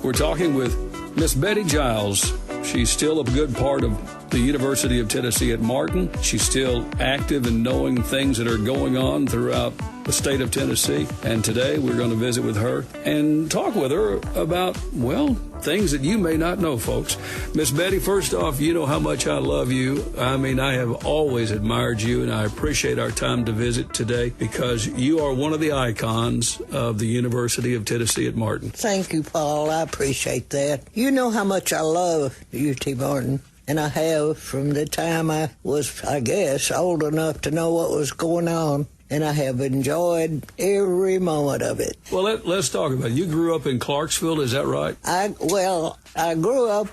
We're talking with Miss Bettye Giles. She's still a good part of the University of Tennessee at Martin. She's still active in knowing things that are going on throughout the state of Tennessee. And today we're going to visit with her and talk with her about, well, things that you may not know, folks. Miss Bettye, first off, you know how much I love you. I mean, I have always admired you, and I appreciate our time to visit today because you are one of the icons of the University of Tennessee at Martin. Thank you, Paul. I appreciate that. You know how much I love UT Martin. And I have from the time I was, I guess, old enough to know what was going on. And I have enjoyed every moment of it. Well, let's talk about it. You grew up in Clarksville, is that right? I grew up,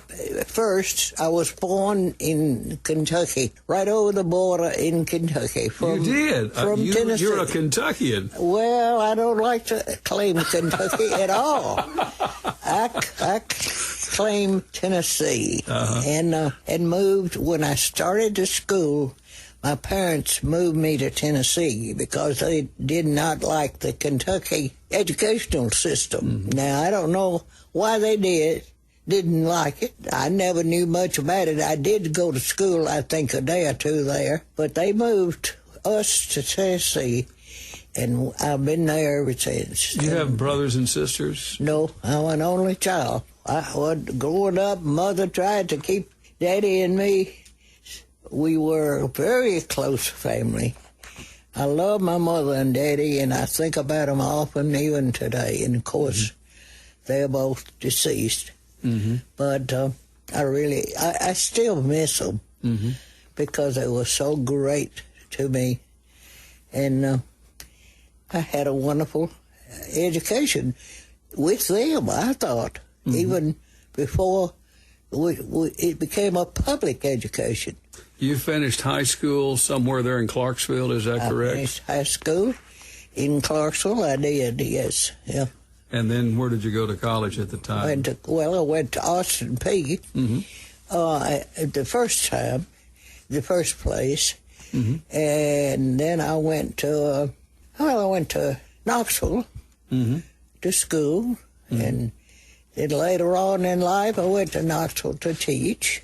first, I was born in Kentucky, right over the border in Kentucky. You did? From Tennessee. You're a Kentuckian. Well, I don't like to claim Kentucky at all. I claim Tennessee. And moved when I started to school. My parents moved me to Tennessee because they did not like the Kentucky educational system. Now, I don't know why they didn't like it. I never knew much about it. I did go to school, I think, a day or two there, but they moved us to Tennessee, and I've been there ever since. You have brothers and sisters? No, I'm an only child. Growing up, Mother tried to keep Daddy and me. We were a very close family. I love my mother and Daddy, and I think about them often, even today. And, of course, they're both deceased. But I still miss them because they were so great to me. And I had a wonderful education with them, I thought, even before it became a public education. You finished high school somewhere there in Clarksville, is that correct? I finished high school in Clarksville, I did, yes. Yeah. And then where did you go to college at the time? I went to Austin Peay the first time, the first place. And then I went to, Knoxville to school. And then later on in life, I went to Knoxville to teach.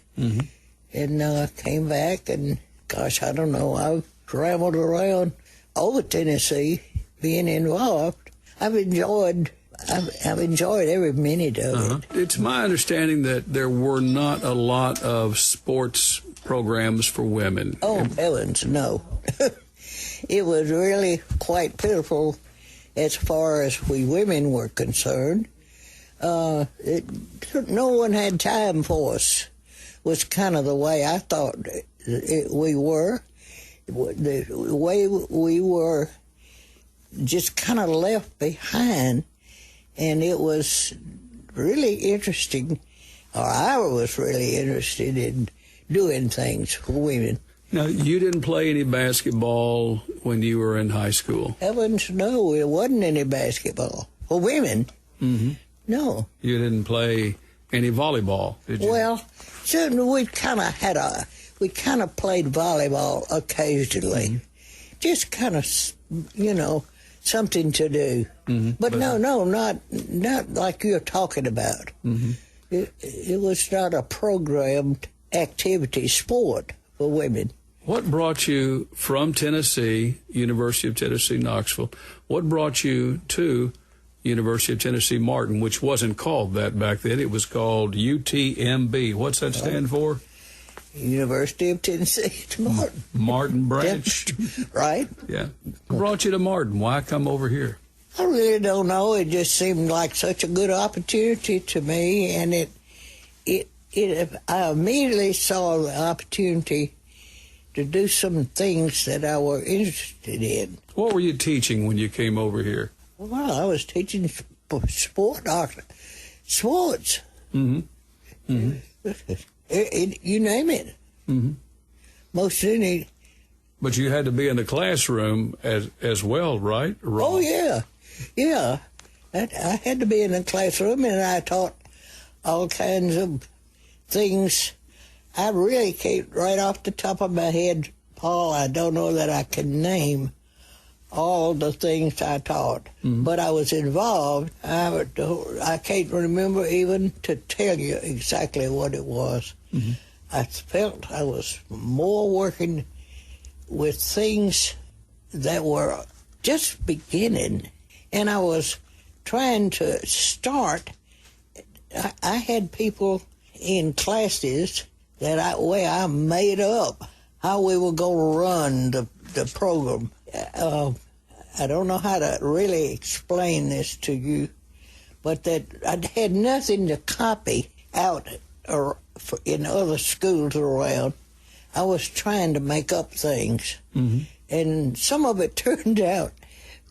And came back, and gosh, I don't know, I've traveled around over Tennessee, being involved. I've enjoyed every minute of it. It's my understanding that there were not a lot of sports programs for women. Oh, heavens, no. It was really quite pitiful as far as we women were concerned. No one had time for us. Was kind of the way I thought we were. The way we were just kind of left behind, and it was really interesting, or I was really interested in doing things for women. Now, you didn't play any basketball when you were in high school? Heavens, no, there wasn't any basketball. For women, no. You didn't play any volleyball, did you? Well, certainly we kind of played volleyball occasionally. Just kind of, something to do. But no, not like you're talking about. It was not a programmed activity sport for women. What brought you from Tennessee, University of Tennessee, Knoxville, what brought you to University of Tennessee, Martin, which wasn't called that back then. It was called UTMB. What's that stand for? University of Tennessee, Martin. Martin branch. Right. Yeah. What brought you to Martin? Why come over here? I really don't know. It just seemed like such a good opportunity to me, and I immediately saw the opportunity to do some things that I were interested in. What were you teaching when you came over here? Well, I was teaching sports. You name it. Most any. But you had to be in the classroom as well, right? Oh, yeah. Yeah. I had to be in the classroom, and I taught all kinds of things. I really can't, right off the top of my head, Paul, I don't know that I can name all the things I taught. But I was involved. I can't remember even to tell you exactly what it was. I felt I was more working with things that were just beginning, and I was trying to start. I had people in classes that I made up how we were going to run the program. I don't know how to really explain this to you, but that I had nothing to copy out or in other schools around. I was trying to make up things, and some of it turned out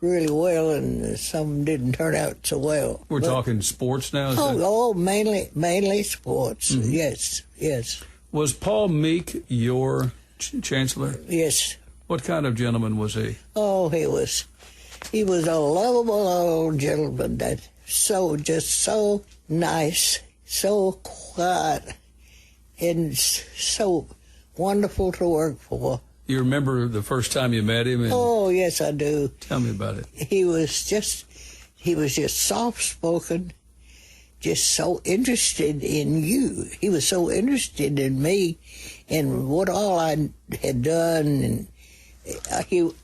really well, and some didn't turn out so well. We're talking sports now? Mainly sports, yes. Was Paul Meek your chancellor? Yes. What kind of gentleman was he? Oh, he was a lovable old gentleman that just so nice, so quiet, and so wonderful to work for. You remember the first time you met him? Oh, yes, I do. Tell me about it. He was just soft-spoken, just so interested in you. He was so interested in me and what all I had done, and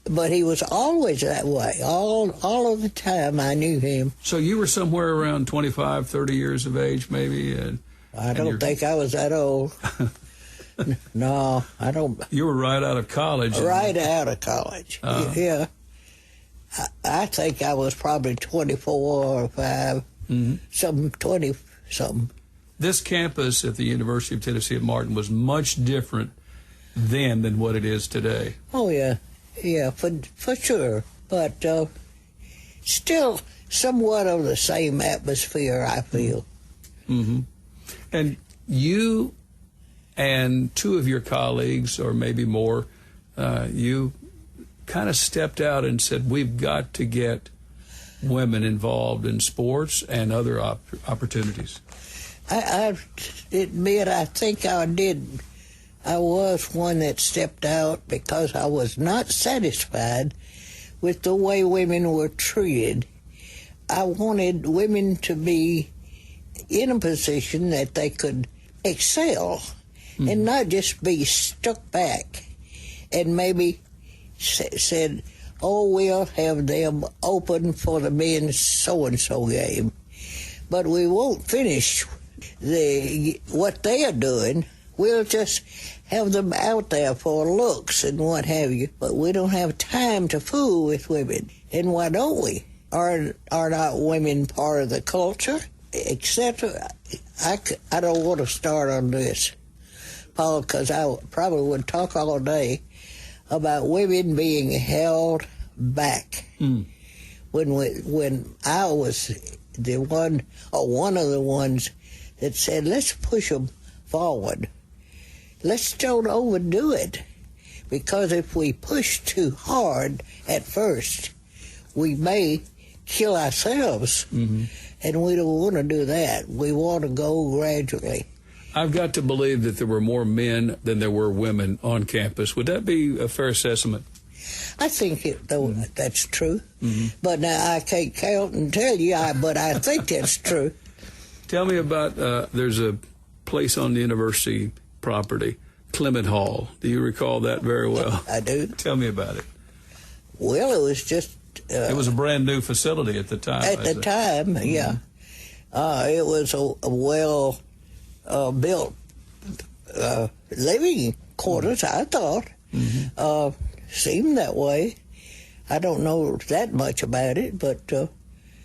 but he was always that way. All of the time I knew him. So you were somewhere around 25, 30 years of age, maybe? I don't think I was that old. No, I don't. You were right out of college. Right out of college, yeah. I think I was probably 24 or 5, 20-something. This campus at the University of Tennessee at Martin was much different then than what it is today. Oh, yeah, for sure. But still somewhat of the same atmosphere, I feel. And you and two of your colleagues, or maybe more, you kind of stepped out and said, we've got to get women involved in sports and other opportunities. I admit, I think I did. I was one that stepped out because I was not satisfied with the way women were treated. I wanted women to be in a position that they could excel and not just be stuck back and maybe said, oh, we'll have them open for the men's so-and-so game, but we won't finish what they are doing. We'll just have them out there for looks and what have you, but we don't have time to fool with women. And why don't we? Are not women part of the culture, etc.? I don't want to start on this, Paul, because I probably would talk all day about women being held back. When I was the one, or one of the ones that said, let's push them forward. Let's don't overdo it, because if we push too hard at first, we may kill ourselves, and we don't want to do that. We want to go gradually. I've got to believe that there were more men than there were women on campus. Would that be a fair assessment? I think that's true. But now I can't count and tell you, but I think that's true. Tell me about, there's a place on the university property, Clement Hall. Do you recall that very well? I do. Tell me about it. Well, it was just... it was a brand new facility at the time. At the time, yeah. It was a well... built living quarters, I thought. Seemed that way. I don't know that much about it, but...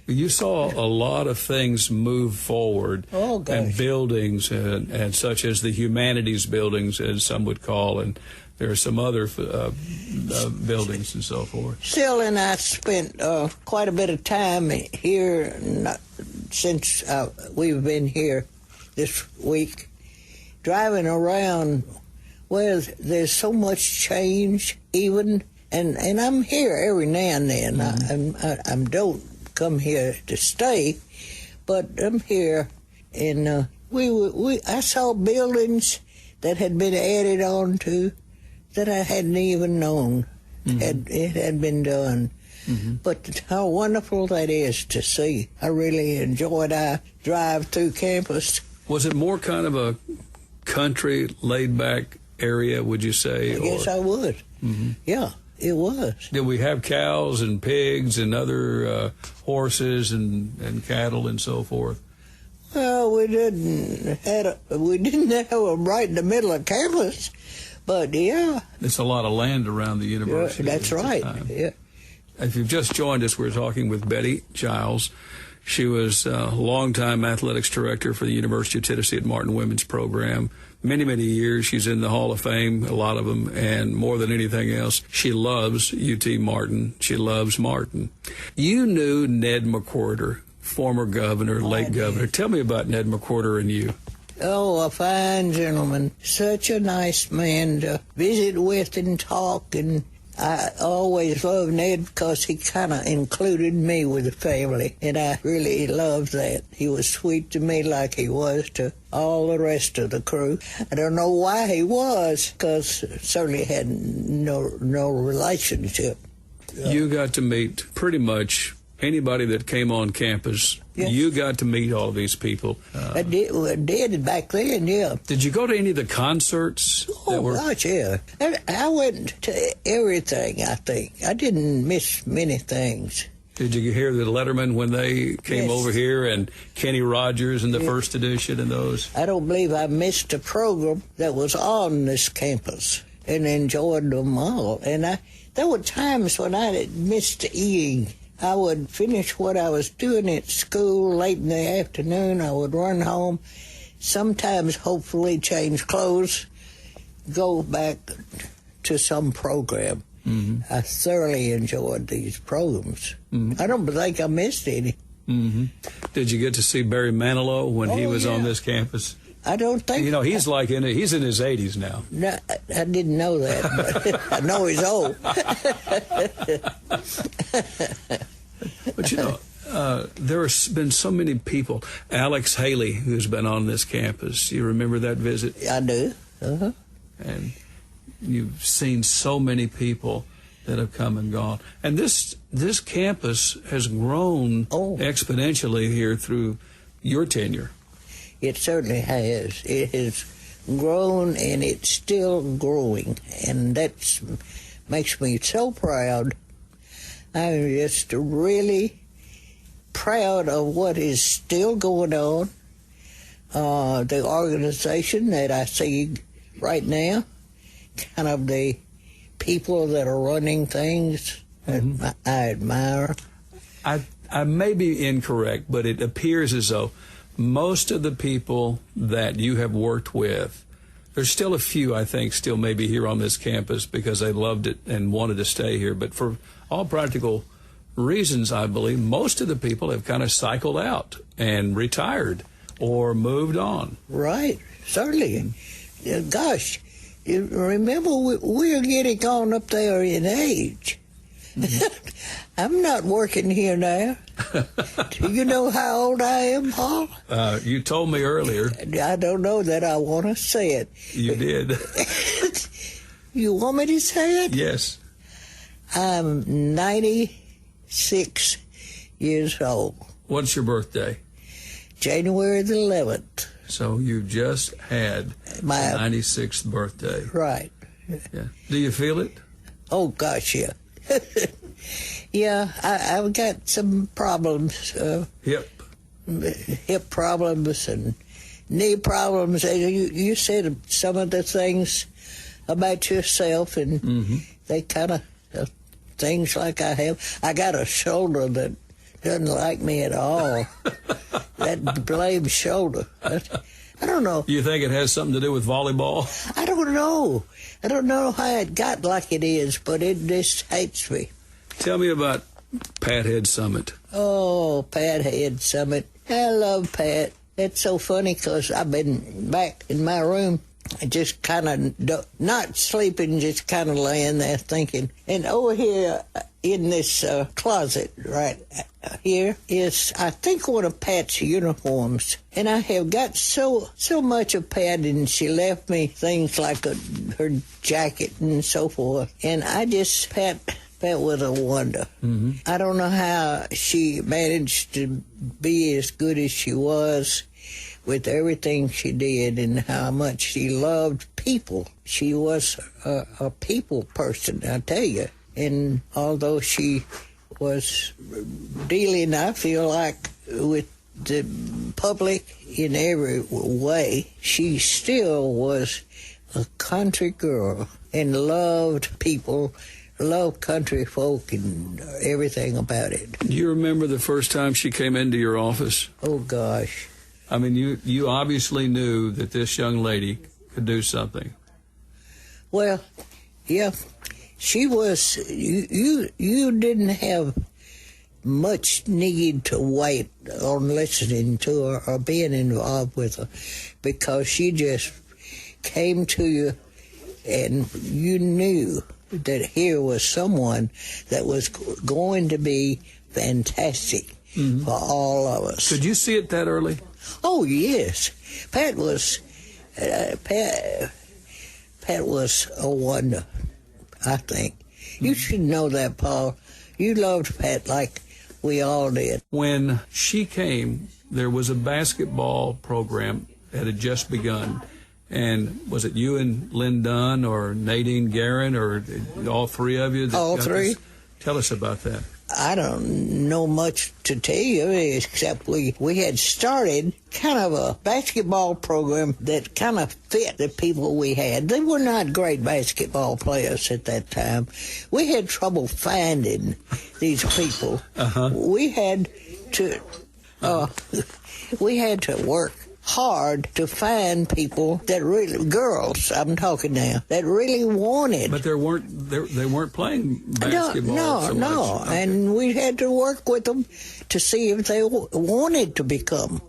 you saw a lot of things move forward, and buildings, and such as the humanities buildings, as some would call, and there are some other buildings and so forth. Still, and I spent quite a bit of time here since we've been here this week, driving around where there's so much change even, and I'm here every now and then. I don't come here to stay, but I'm here, and I saw buildings that had been added on to that I hadn't even known. It had been done. But how wonderful that is to see. I really enjoyed our drive through campus. Was it more kind of a country, laid-back area, would you say? I guess I would. Yeah, it was. Did we have cows and pigs and other horses and cattle and so forth? Well, we didn't have them right in the middle of campus, but yeah. It's a lot of land around the university. Yeah, that's right. Yeah. If you've just joined us, we're talking with Bettye Giles. She was a longtime athletics director for the University of Tennessee at Martin Women's Program. Many, many years. She's in the Hall of Fame, a lot of them, and more than anything else, she loves UT Martin. She loves Martin. You knew Ned McWhorter, former governor, late governor. Tell me about Ned McWhorter and you. Oh, a fine gentleman. Such a nice man to visit with and talk. And I always loved Ned because he kind of included me with the family. And I really loved that. He was sweet to me like he was to all the rest of the crew. I don't know why he was, because certainly had no relationship. You got to meet pretty much anybody that came on campus. Yes. You got to meet all of these people. I did back then, yeah. Did you go to any of the concerts? Gosh, yeah. I went to everything, I think. I didn't miss many things. Did you hear the Letterman when they came over here, and Kenny Rogers in the first edition and those? I don't believe I missed a program that was on this campus, and enjoyed them all. And there were times when I missed eating. I would finish what I was doing at school late in the afternoon. I would run home, sometimes hopefully change clothes, go back to some program. I thoroughly enjoyed these programs. I don't think I missed any. Did you get to see Barry Manilow when he was on this campus? I don't think. You know, he's he's in his 80s now. No, I didn't know that, but I know he's old. But you know, there have been so many people. Alex Haley, who's been on this campus. You remember that visit? I do. And you've seen so many people that have come and gone. And this campus has grown exponentially here through your tenure. It certainly has. It has grown, and it's still growing, and that makes me so proud. I'm just really proud of what is still going on. The organization that I see right now, kind of the people that are running things that I admire. I may be incorrect, but it appears as though most of the people that you have worked with, there's still a few, I think, still maybe here on this campus because they loved it and wanted to stay here. But for all practical reasons, I believe, most of the people have kind of cycled out and retired or moved on. Right, certainly. Gosh, you remember we're getting on up there in age. I'm not working here now. Do you know how old I am, Paul? You told me earlier. I don't know that I want to say it. You did. You want me to say it? Yes. I'm 96 years old. What's your birthday? January the 11th. So you just had my 96th birthday. Right. Yeah. Do you feel it? Oh, gosh, yeah. Yeah, I've got some problems. Hip problems and knee problems. You said some of the things about yourself, and they kind of things like I have. I got a shoulder that doesn't like me at all. That blame shoulder. I don't know. You think it has something to do with volleyball? I don't know. I don't know how it got like it is, but it just hates me. Tell me about Pat Head Summit. Oh, Pat Head Summit. I love Pat. It's so funny because I've been back in my room, just kind of not sleeping, just kind of laying there thinking. And over here in this closet right here is, I think, one of Pat's uniforms. And I have got so much of Pat, and she left me things like her jacket and so forth. And Pat Pat was a wonder. Mm-hmm. I don't know how she managed to be as good as she was with everything she did and how much she loved people. She was a people person, I tell you. And although she was dealing, I feel like, with the public in every way, she still was a country girl and loved people, loved country folk and everything about it. Do you remember the first time she came into your office? Oh, gosh. I mean, you obviously knew that this young lady could do something. Well, yeah, she was, you didn't have much need to wait on listening to her or being involved with her, because she just came to you and you knew that here was someone that was going to be fantastic for all of us. Could you see it that early? Oh, yes. Pat was a wonder, I think. You should know that, Paul. You loved Pat like we all did. When she came, there was a basketball program that had just begun. And was it you and Lynn Dunn or Nadine Guerin or all three of you? All three. Tell us about that. I don't know much to tell you, except we had started kind of a basketball program that kind of fit the people we had. They were not great basketball players at that time. We had trouble finding these people. We had to work hard to find people that really, girls, I'm talking now, that really wanted. But they weren't playing basketball. No. Okay. And we had to work with them to see if they wanted to become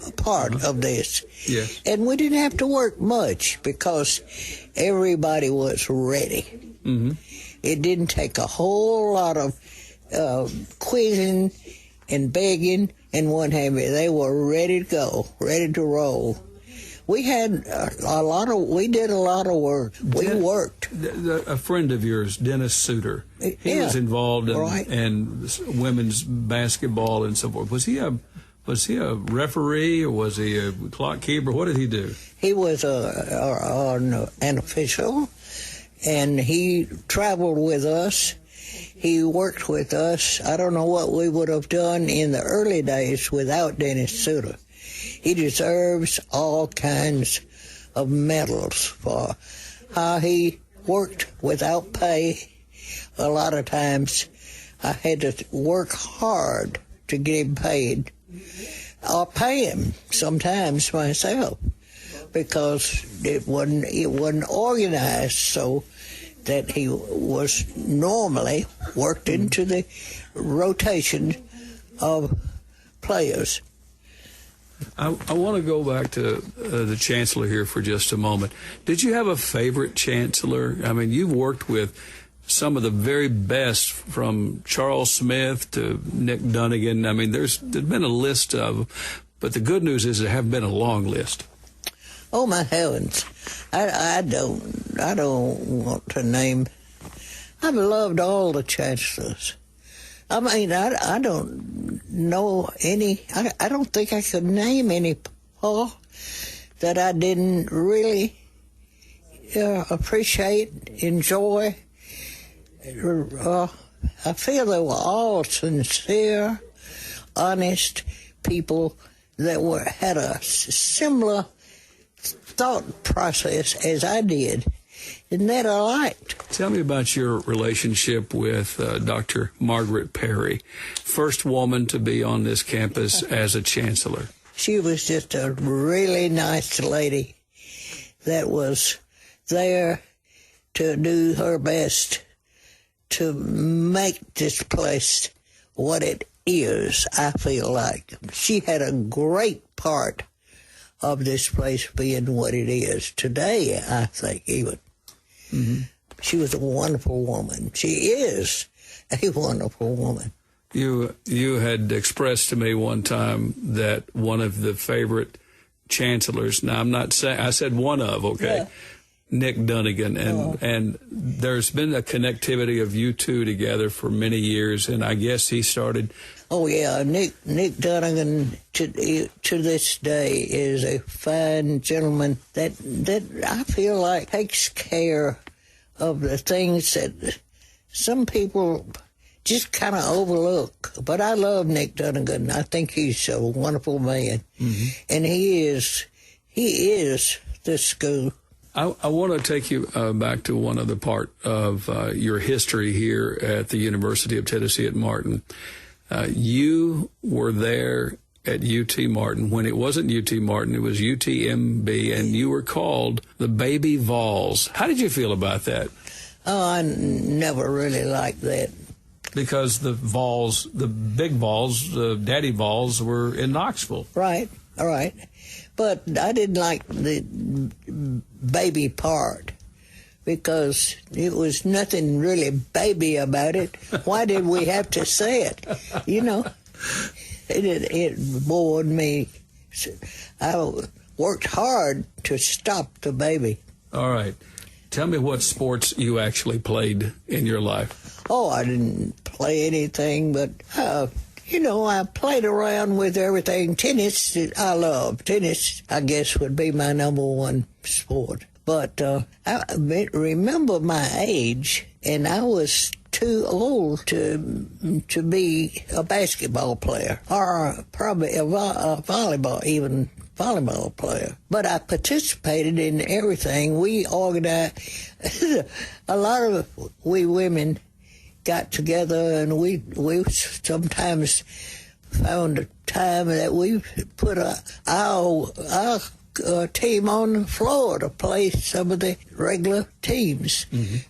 a part of this. Yes. And we didn't have to work much because everybody was ready. Mm-hmm. It didn't take a whole lot of quizzing and begging and what have you. They were ready to go, ready to roll. We had we did a lot of work. We worked. A friend of yours, Dennis Suter, he was involved in women's baskofball and so forth. Was he a referee or was he a clock keeper? What did he do? He was an official, and he traveled with us. He worked with us. I don't know what we would have done in the early days without Dennis Suter. He deserves all kinds of medals for how he worked without pay. A lot of times I had to work hard to get him paid. I'll pay him sometimes myself because it wasn't organized so that he was normally worked into the rotation of players. I want to go back to the chancellor here for just a moment. Did you have a favorite chancellor? I mean, you've worked with some of the very best, from Charles Smith to Nick Dunnigan. I mean, there's been a list of, but the good news is there have been a long list. Oh, my heavens. I don't want to name. I've loved all the chancellors. I mean, I don't know any. I don't think I could name any, Paul, that I didn't really appreciate, enjoy. I feel they were all sincere, honest people that had a similar thought process as I did, and that I liked. Tell me about your relationship with Dr. Margaret Perry, first woman to be on this campus as a chancellor. She was just a really nice lady that was there to do her best to make this place what it is, I feel like. She had a great part of this place being what it is today, I think, even. Mm-hmm. She was a wonderful woman. She is a wonderful woman. You had expressed to me one time that one of the favorite chancellors, now I'm not saying, I said one of, okay? Yeah. Nick Dunnigan, and there's been a connectivity of you two together for many years, and I guess he started. Oh yeah, Nick Dunnigan to this day is a fine gentleman that I feel like takes care of the things that some people just kind of overlook. But I love Nick Dunnigan. I think he's a wonderful man, and he is this school. I want to take you back to one other part of your history here at the University of Tennessee at Martin. You were there at UT Martin when it wasn't UT Martin, it was UTMB, and you were called the Baby Vols. How did you feel about that? Oh, I never really liked that. Because the Vols, the big Vols, the Daddy Vols, were in Knoxville. Right, all right. But I didn't like the baby part because it was nothing really baby about it. Why did we have to say it? You know, it bored me. I worked hard to stop the baby. All right. Tell me what sports you actually played in your life. Oh, I didn't play anything, but you know, I played around with everything. Tennis, I love. Tennis, I guess, would be my number one sport. But I remember my age, and I was too old to be a basketball player, or probably a volleyball player. But I participated in everything. We organized, a lot of we women got together, and we sometimes found a time that we put our team on the floor to play some of the regular teams.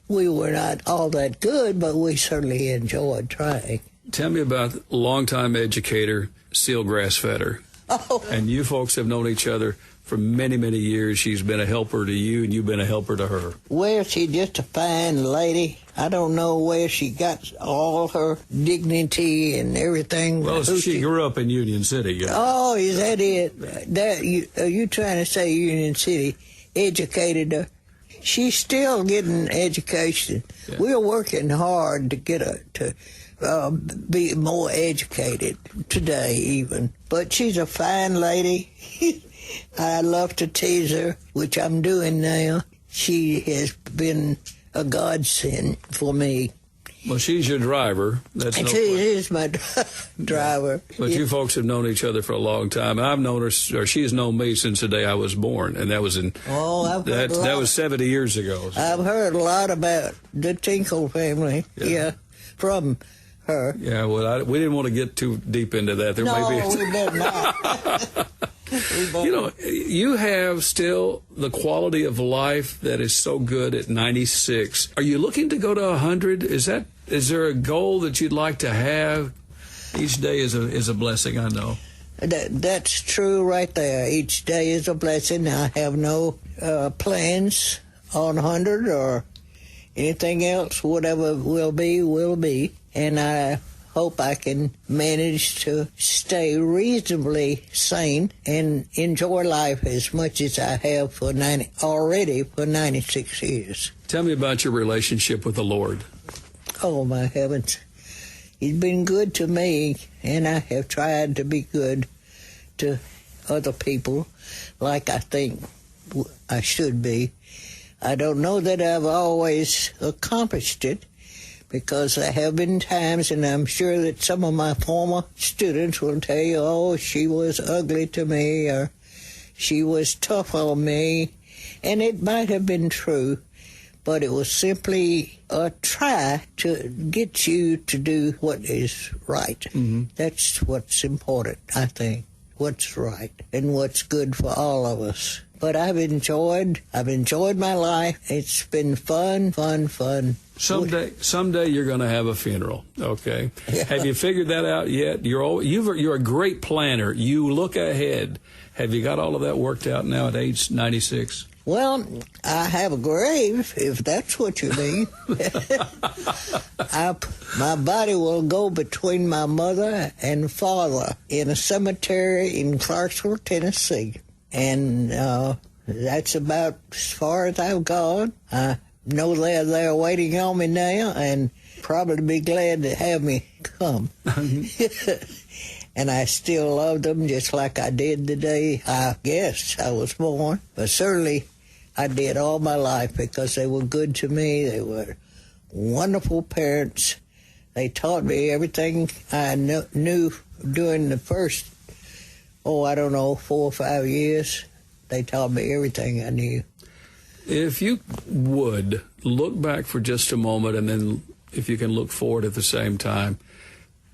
We were not all that good, but we certainly enjoyed trying. Tell me about longtime educator Seal Grassfetter. Oh. And you folks have known each other for many, many years. She's been a helper to you, and you've been a helper to her. Well, she's just a fine lady. I don't know where she got all her dignity and everything. Well, she grew up in Union City. You know. Oh, is that it? Are you trying to say Union City educated her? She's still getting education. Yeah. We're working hard to get her to be more educated today even. But she's a fine lady. I love to tease her, which I'm doing now. She has been a godsend for me. Well, she's your driver. That's and she is my driver. But you folks have known each other for a long time. I've known her, or she's known me since the day I was born, and that was that was 70 years ago. So. I've heard a lot about the Tinkle family. Yeah, from her. Yeah, well, we didn't want to get too deep into that. We did not. You know, you have still the quality of life that is so good at 96. Are you looking to go to 100? Is there a goal that you'd like to have? Each day is a blessing, I know. That's true right there. Each day is a blessing. I have no plans on 100 or anything else. Whatever will be. And I hope I can manage to stay reasonably sane and enjoy life as much as I have for 96 years. Tell me about your relationship with the Lord. Oh, my heavens. He's been good to me, and I have tried to be good to other people like I think I should be. I don't know that I've always accomplished it, because there have been times, and I'm sure that some of my former students will tell you, oh, she was ugly to me, or she was tough on me. And it might have been true, but it was simply a try to get you to do what is right. That's what's important, I think, what's right and what's good for all of us. But I've enjoyed my life. It's been fun. Someday you're going to have a funeral, okay? Yeah. Have you figured that out yet? You're a great planner. You look ahead. Have you got all of that worked out now at age 96? Well, I have a grave, if that's what you mean. My body will go between my mother and father in a cemetery in Clarksville, Tennessee. And that's about as far as I've gone. I know they're there waiting on me now, and probably be glad to have me come. And I still love them just like I did the day I guess I was born. But certainly I did all my life because they were good to me. They were wonderful parents. They taught me everything I knew during the first, 4 or 5 years. They taught me everything I knew. If you would look back for just a moment, and then if you can look forward at the same time,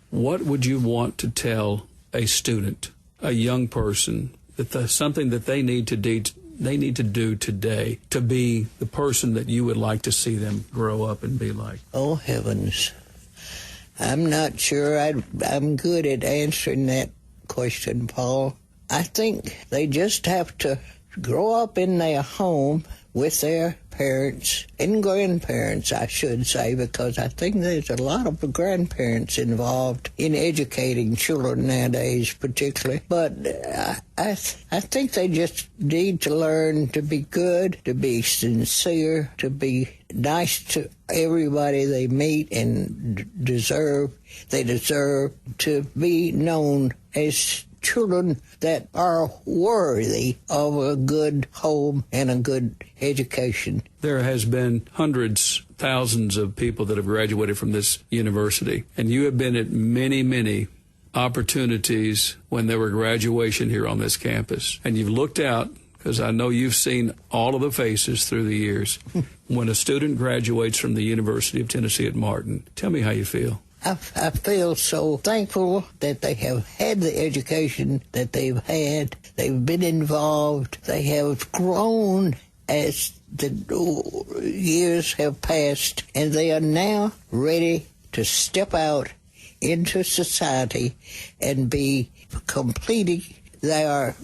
what would you want to tell a student, a young person, that something that they need to do today to be the person that you would like to see them grow up and be like? Oh, heavens. I'm not sure I'm good at answering that question, Paul. I think they just have to grow up in their home with their parents and grandparents, I should say, because I think there's a lot of grandparents involved in educating children nowadays, particularly. But I think they just need to learn to be good, to be sincere, to be nice to everybody they meet, and they deserve to be known as children that are worthy of a good home and a good education. There has been hundreds, thousands of people that have graduated from this university, and you have been at many, many opportunities when there were graduation here on this campus. And you've looked out, because I know you've seen all of the faces through the years. When a student graduates from the University of Tennessee at Martin, tell me how you feel. I feel so thankful that they have had the education that they've had. They've been involved. They have grown as the years have passed, and they are now ready to step out into society and be completing their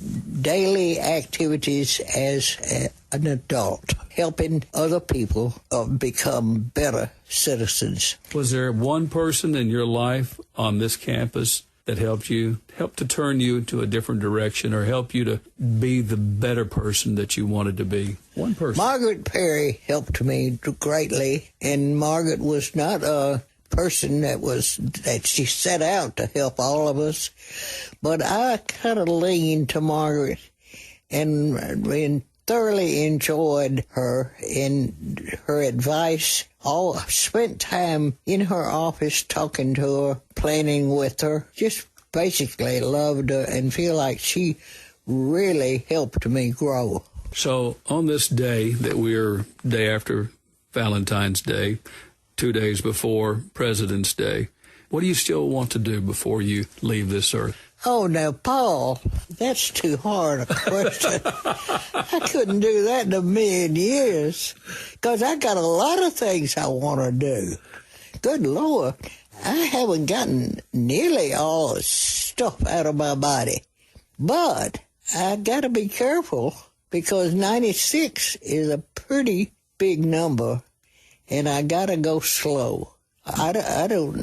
daily activities as an adult, helping other people become better citizens. Was there one person in your life on this campus that helped to turn you to a different direction, or help you to be the better person that you wanted to be? One person. Margaret Perry helped me greatly, and Margaret was not a person that she set out to help all of us, but I kind of leaned to Margaret and thoroughly enjoyed her and her advice. I spent time in her office talking to her, planning with her, just basically loved her and feel like she really helped me grow. So on this day that we're day after Valentine's Day, 2 days before President's Day, what do you still want to do before you leave this earth? Oh, now, Paul, that's too hard a question. I couldn't do that in a million years, because I got a lot of things I want to do. Good Lord, I haven't gotten nearly all the stuff out of my body. But I got to be careful, because 96 is a pretty big number, and I got to go slow. I don't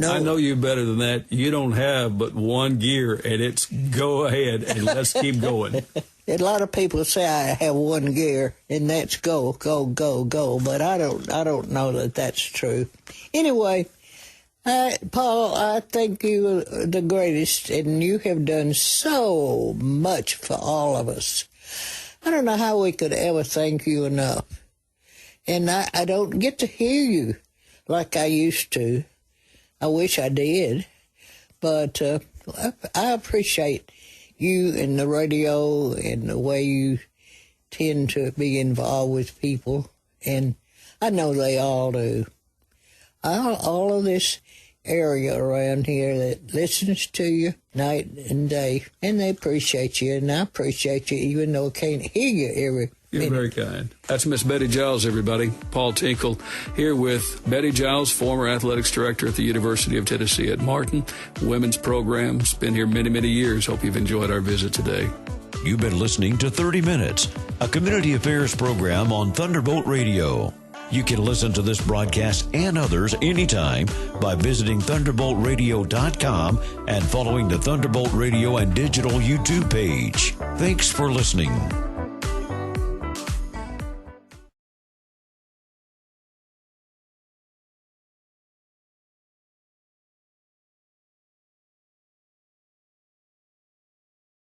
know. I know you better than that. You don't have but one gear, and it's go ahead and let's keep going. A lot of people say I have one gear, and that's go, go, go, go. But I don't know that that's true. Anyway, Paul, I think you are the greatest, and you have done so much for all of us. I don't know how we could ever thank you enough. And I don't get to hear you like I used to. I wish I did. But I appreciate you and the radio and the way you tend to be involved with people. And I know they all do. All of this area around here that listens to you night and day, and they appreciate you, and I appreciate you even though I can't hear you every You're very kind. That's Miss Bettye Giles, everybody. Paul Tinkle here with Bettye Giles, former athletics director at the University of Tennessee at Martin. Women's program's been here many, many years. Hope you've enjoyed our visit today. You've been listening to 30 Minutes, a community affairs program on Thunderbolt Radio. You can listen to this broadcast and others anytime by visiting thunderboltradio.com and following the Thunderbolt Radio and Digital YouTube page. Thanks for listening.